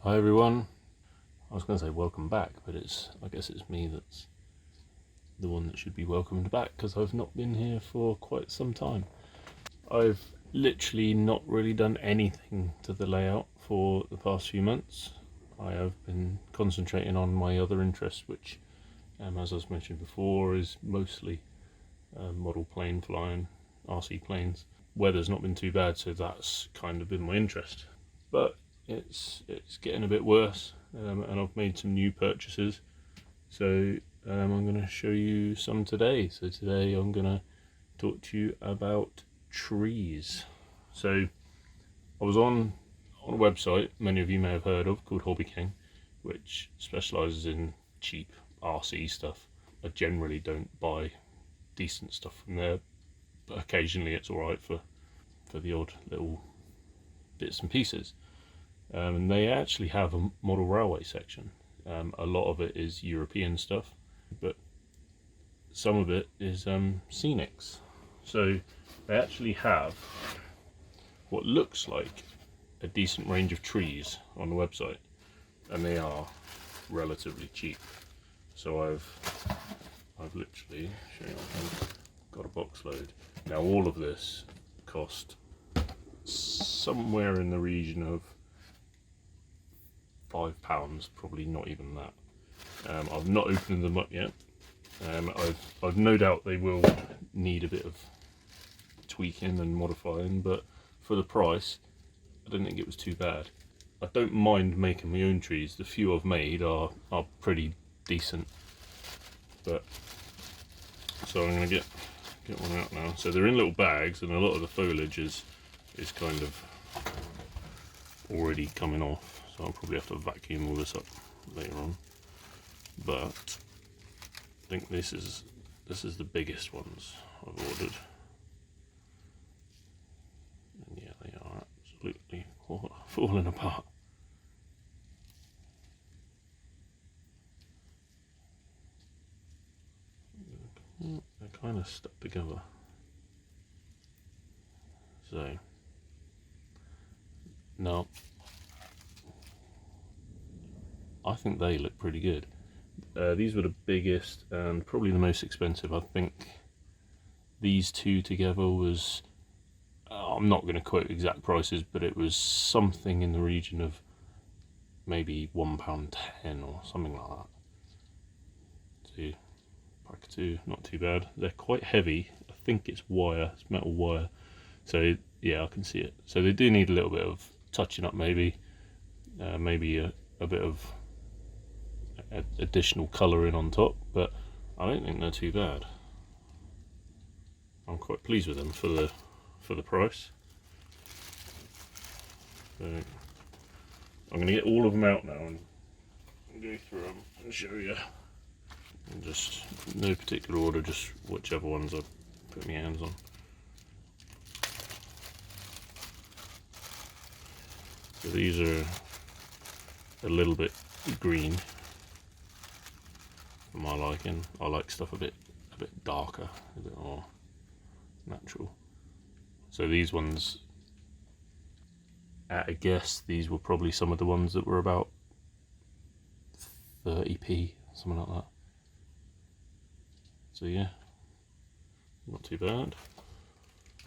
Hi everyone. I was going to say welcome back, but I guess it's me that's the one that should be welcomed back because I've not been here for quite some time. I've literally not really done anything to the layout for the past few months. I have been concentrating on my other interests, which, as I was mentioned before, is mostly model plane flying, RC planes. Weather's not been too bad, so that's kind of been my interest. But it's getting a bit worse, and I've made some new purchases, so I'm going to show you some today. So today I'm going to talk to you about trees. So I was on a website many of you may have heard of called Hobbyking, which specialises in cheap RC stuff. I generally don't buy decent stuff from there, but occasionally it's alright for the odd little bits and pieces. And they actually have a model railway section. A lot of it is European stuff, but some of it is scenics. So they actually have what looks like a decent range of trees on the website, and they are relatively cheap. So I've literally got a box load. Now all of this cost somewhere in the region of £5, probably not even that. I've not opened them up yet. I've no doubt they will need a bit of tweaking and modifying, but for the price, I don't think it was too bad. I don't mind making my own trees. The few I've made are pretty decent. But so I'm gonna get one out now. So they're in little bags, and a lot of the foliage is kind of already coming off. So I'll probably have to vacuum all this up later on. But I think this is the biggest ones I've ordered. And yeah, they are absolutely falling apart. They're kind of stuck together. So now I think they look pretty good. These were the biggest and probably the most expensive. I think these two together was, I'm not going to quote exact prices, but it was something in the region of maybe £1.10 or something like that. So pack of two, not too bad. They're quite heavy. I think it's wire, it's metal wire. So yeah, I can see it. So they do need a little bit of touching up, maybe maybe a bit of additional colouring on top, but I don't think they're too bad. I'm quite pleased with them for the price. So I'm going to get all of them out now and go through them and show you. And just no particular order, just whichever ones I've put my hands on. So these are a little bit green for my liking. I like stuff a bit darker, a bit more natural. So these ones, at a guess, these were probably some of the ones that were about 30p, something like that. So yeah, not too bad.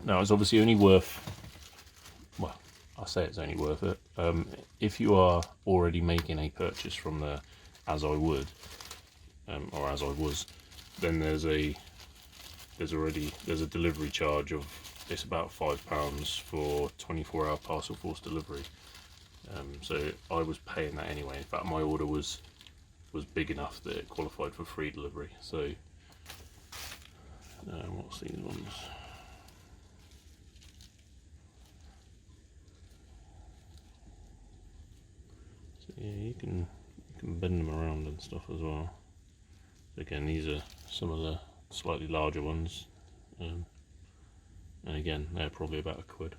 Now it's obviously only worth, well, I say it's only worth it if you are already making a purchase from there, as I would, or as I was. Then there's a delivery charge of, it's about £5 for 24-hour parcel force delivery. So I was paying that anyway. In fact, my order was big enough that it qualified for free delivery. So what's these ones? So yeah, you can bend them around and stuff as well. Again, these are some of the slightly larger ones, and again, they're probably about £1.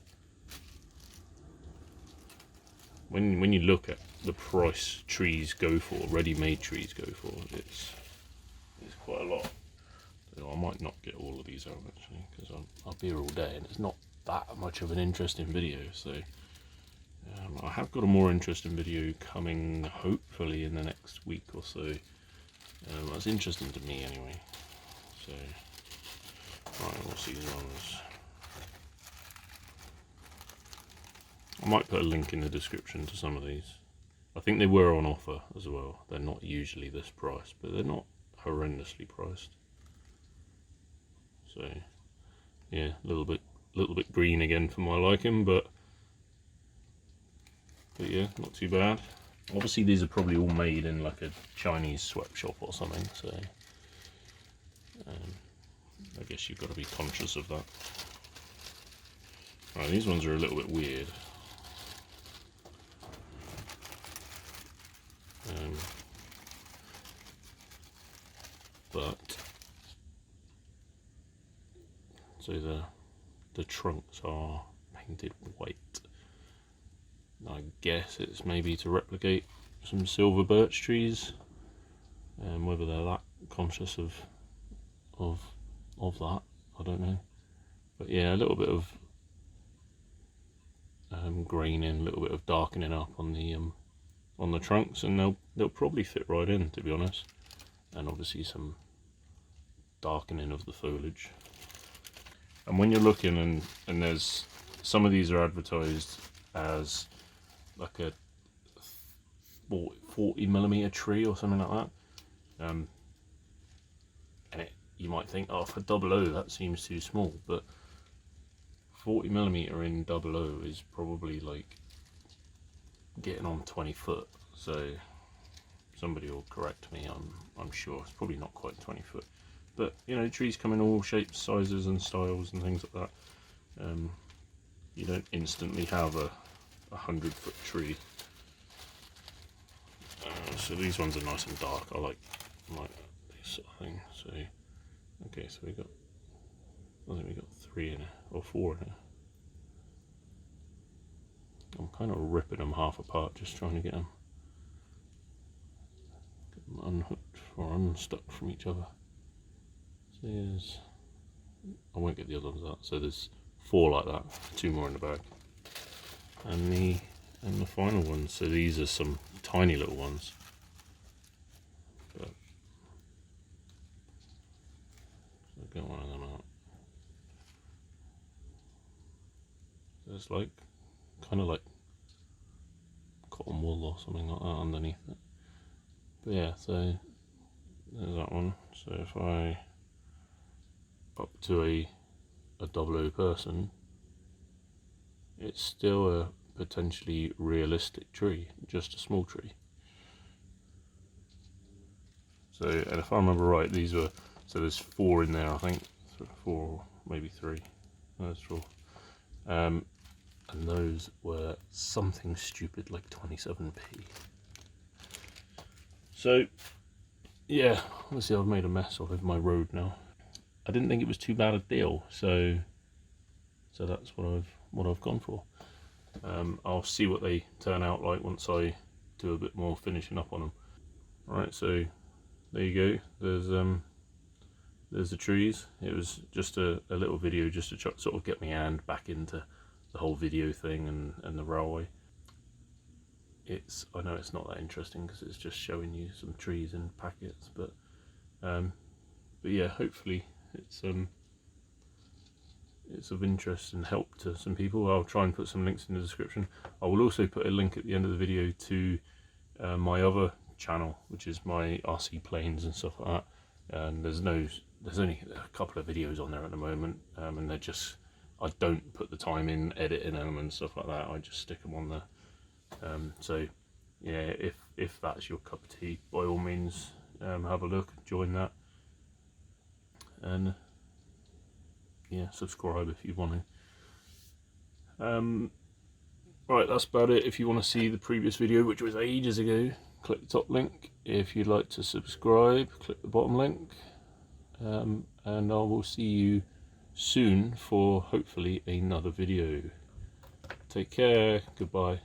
When you look at the price trees go for, ready-made trees go for, it's quite a lot. So I might not get all of these out actually, because I'll be here all day, and it's not that much of an interesting video. So I have got a more interesting video coming hopefully in the next week or so. That's interesting to me anyway. So, right, what's these ones? I might put a link in the description to some of these. I think they were on offer as well. They're not usually this price, but they're not horrendously priced. So, yeah, a little bit green again for my liking, but yeah, not too bad. Obviously these are probably all made in like a Chinese sweatshop or something, so I guess you've got to be conscious of that. Right, these ones are a little bit weird. But so the trunks are painted white. I guess it's maybe to replicate some silver birch trees, and whether they're that conscious of that, I don't know. But yeah, a little bit of graining, a little bit of darkening up on the trunks, and they'll probably fit right in, to be honest. And obviously some darkening of the foliage. And when you're looking, and there's some of these are advertised as like a 40mm tree or something like that, and you might think, oh, for 00 that seems too small, but 40mm in 00 is probably like getting on 20 foot. So somebody will correct me. I'm sure it's probably not quite 20 foot, but you know, trees come in all shapes, sizes, and styles, and things like that. You don't instantly have a 100-foot tree. So these ones are nice and dark. I like this sort of thing. So okay, so I think we got 3 in it, or 4 in it. I'm kind of ripping them half apart, just trying to get them unhooked or unstuck from each other. So I won't get the other ones out. So there's 4 like that, 2 more in the bag, and the final one. So these are some tiny little ones, but I'll get one of them out. So it's like kind of like cotton wool or something like that underneath it. But yeah, so there's that one. So if I up to a 00 person, it's still a potentially realistic tree, just a small tree. So, and if I remember right, these were, so there's 4 in there, I think, 4, maybe 3. No, there's 4. And those were something stupid like 27p. So yeah, obviously I've made a mess of my road now. I didn't think it was too bad a deal, so that's what I've gone for. I'll see what they turn out like once I do a bit more finishing up on them. Right, so there you go. There's the trees. It was just a little video just to sort of get my hand back into the whole video thing and the railway. I know it's not that interesting because it's just showing you some trees in packets, but yeah, hopefully it's of interest and help to some people. I'll try and put some links in the description. I will also put a link at the end of the video to my other channel, which is my RC planes and stuff like that. And there's only a couple of videos on there at the moment, and they're just, I don't put the time in editing them and stuff like that. I just stick them on there. So yeah, if that's your cup of tea, by all means have a look, join that, and yeah, subscribe if you want to. Right, that's about it. If you want to see the previous video, which was ages ago, click the top link. If you'd like to subscribe, click the bottom link, and I will see you soon for hopefully another video. Take care, goodbye.